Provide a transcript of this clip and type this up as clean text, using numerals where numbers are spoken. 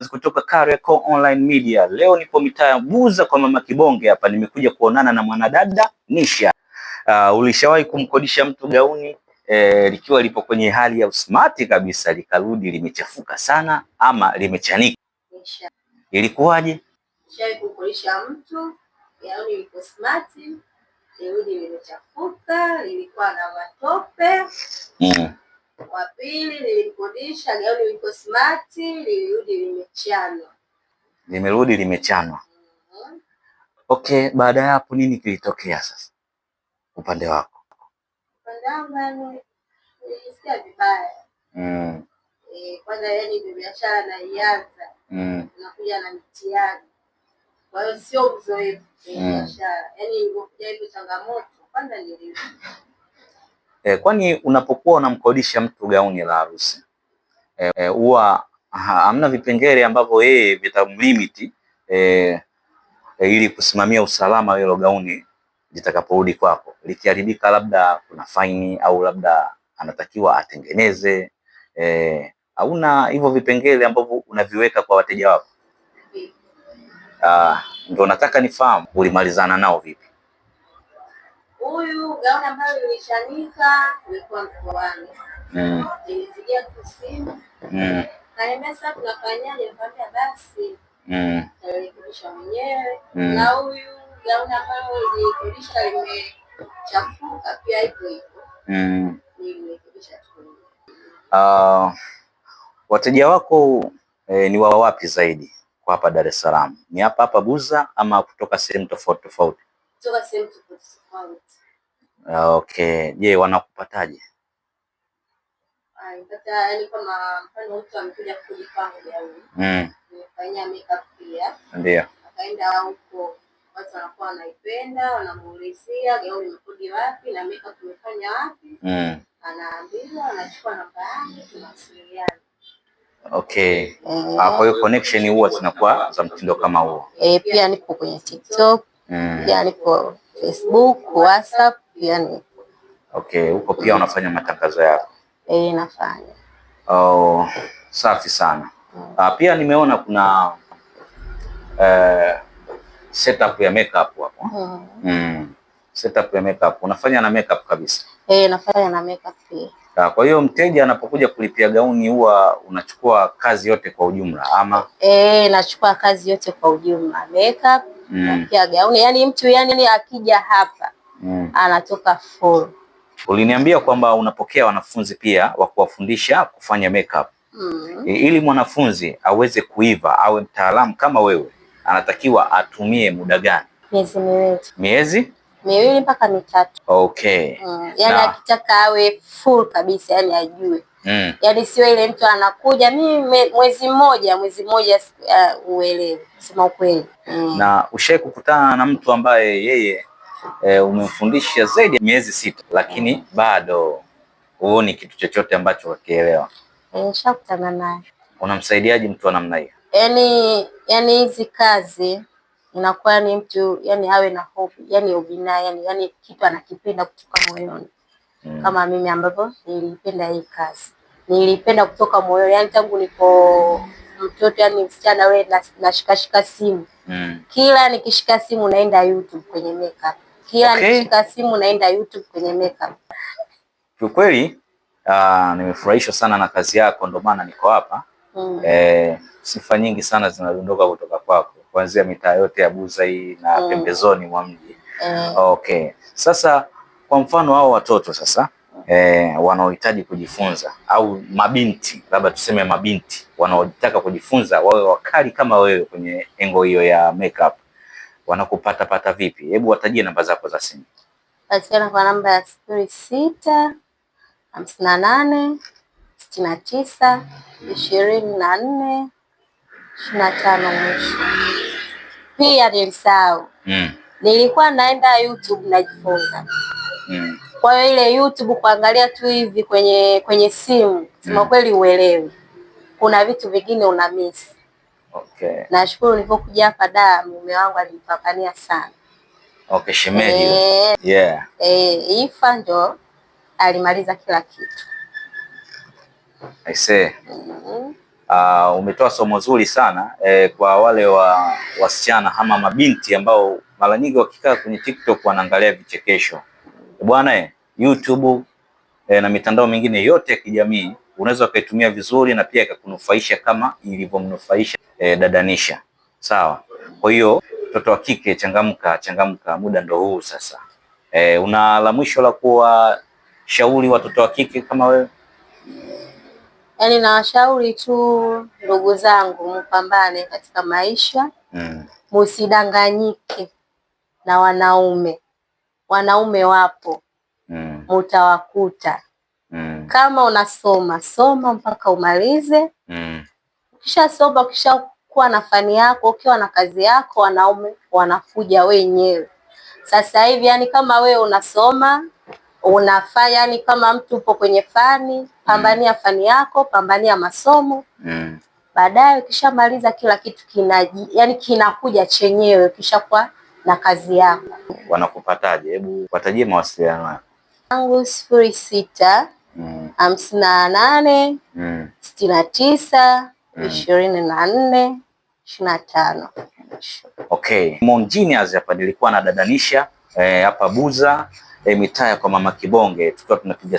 Kutoka Kariakoo Online Media. Leo nipo mitaa ya Buza kwa Mama Kibonge hapa, nimekuja kuonana na mwanadada Nisha. Ulishawahi kumkodisha mtu gauni likiwa lipo kwenye hali ya usmati kabisa, likarudi limechafuka sana ama limechanika? Nisha. Ilikuwaje? Nishawahi kumkodisha mtu gauni liko smati, lirudi limechafuka, lilikuwa na matope. Wa pili nilikodisha gauni liko smart, lilirudi limechanwa. Limerudi limechanwa. Okay, baada ya hapo nini kilitokea sasa upande wako? Upande wangu nilisikia vibaya. Kwanza yani biashara naianza. Nakuja na mtihani. Kwa hiyo sio uzoefu biashara. Yani ilikuja hizo changamoto kwanza nilirudi. Kwani unapokuwa unamkodisha mtu gauni la harusi huwa hamna vipengele ambavyo yeye vitamlimit ili kusimamia usalama wa hilo gauni litakaporudi kwako? Likiharibika labda kuna faini au labda anatakiwa atengeneze, hauna hivyo vipengele ambavyo unaviweka kwa wateja wako? Ndio nataka nifahamu ulimalizana nao vipi? Huyu gauni ambayo nilishanika ilikuwa mkoani. Nilipigia simu. Kaniambia sasa tunafanyaje? Nikamwambia basi. Nilirekebisha mwenyewe. Na huyu gauni ambayo nilikodisha limechafuka pia hivyo hivyo. Nilirekebisha tu. Wateja wako ni wa wapi zaidi kwa hapa Dar es Salaam? Ni hapa hapa Buza ama kutoka sehemu tofauti tofauti? Kutoka sehemu tofauti tofauti. Okay. Je, wanakupataje? Yaani kama mfano mtu amekuja kujipanga gauni. Nimefanyia makeup pia. Ndio. Akaenda huko, watu wanakuwa wanaipenda, wanamuulizia gauni imekodi wapi na makeup umefanya wapi? Anaambiwa, anachukua namba yangu, tunawasiliana. Okay. Kwa hiyo connection huwa zinakuwa za mtindo kama huo. Pia nipo kwenye TikTok, pia nipo Facebook, WhatsApp, pia nipo. Okay, huko pia unafanya matangazo yako? Nafanya. Safi sana. Pia nimeona kuna setup ya makeup hapo. Setup ya makeup. Unafanya na makeup kabisa? Nafanya na makeup pia. Kwa hiyo mteja anapokuja kulipia gauni huwa unachukua kazi yote kwa ujumla ama? Nachukua kazi yote kwa ujumla. Makeup, na pia gauni. Yaani mtu akija hapa anatoka full. Uliniambia kwamba unapokea wanafunzi pia wa kuwafundisha kufanya makeup. Ili mwanafunzi aweze kuiva awe mtaalamu kama wewe, anatakiwa atumie muda gani? Miezi miwili. Miezi miwili mpaka mitatu. Okay. Yaani akitaka awe full kabisa, yani ajue. Yaani sio ile mtu anakuja mimi mwezi mmoja uelewe, sema ukweli. Na ushawahi kukutana na mtu ambaye yeye umemfundisha zaidi ya miezi 6 lakini bado huoni kitu chochote ambacho wakielewa? Nishakutana naye. Unamsaidiaje mtu wa namna hiyo? Yaani hizi kazi inakuwa ni mtu awe na hobi, hobi naye, yani kitu anakipenda kutoka moyoni. Kama mimi ambavyo nilipenda hii kazi. Nilipenda kutoka moyoni, yani tangu niko mtoto, msichana wewe nashikashika simu. Kila nikishika simu naenda YouTube kwenye makeup. Nikishika simu naenda YouTube kwenye makeup. Kwa kweli nimefurahishwa sana na kazi yako, ndio maana niko hapa. Sifa nyingi sana zinadondoka kutoka kwako kuanzia mitaa yote ya Buza hii na pembezoni mwa mji. Okay. Sasa kwa mfano hao watoto sasa wanaohitaji kujifunza au mabinti, labda tuseme mabinti wanaotaka kujifunza wawe wakali kama wewe kwenye engo hiyo ya makeup, wanakupata vipi? Hebu watajie namba zako za simu. Patikana kwa namba ya 06 58 69 24 25 mwisho. Pia nilisahau. Nilikuwa naenda YouTube najifunza. Kwa hiyo ile YouTube kuangalia tu hivi kwenye simu, sema kweli uelewi. Kuna vitu vingine una miss. Okay. Nashukuru nilipokuja hapa Dar, mume wangu alinipambania sana. Okay, shemeji. Yeah. Ifa ndo alimaliza kila kitu. I say. Umetoa somo zuri sana kwa wale wasichana ama mabinti ambao mara nyingi wakikaa kwenye TikTok wanaangalia vichekesho. Bwana, YouTube na mitandao mingine yote ya kijamii unaweza ukaitumia vizuri na pia ikakunufaisha kama ilivyomnufaisha dada Nisha. Sawa. Kwa hiyo mtoto wa kike, changamka, muda ndo huu sasa. Una la mwisho la kuwashauri watoto wa kike kama wewe? Yaani nawashauri tu ndugu zangu, mpambane katika maisha. Musidanganyike na wanaume. Wanaume wapo. Mutawakuta. Kama unasoma, soma mpaka umalize. Ukishasoma, ukishakuwa na fani yako, ukiwa na kazi yako, wanaume wanakuja wenyewe. Sasa hivi yani kama wewe unasoma, unafanya yani kama mtu upo kwenye fani, pambania fani yako, pambania masomo. Baadaye ukishamaliza kila kitu kinakuja chenyewe ukishakuwa na kazi yako. Wanakupataje? Hebu watajie mawasiliano yako. Yangu 06 58 69 24 25. Okay. Genius hapa nilikuwa na dada Nisha hapa Buza mitaa kwa Mama Kibonge, tukiwa tunapiga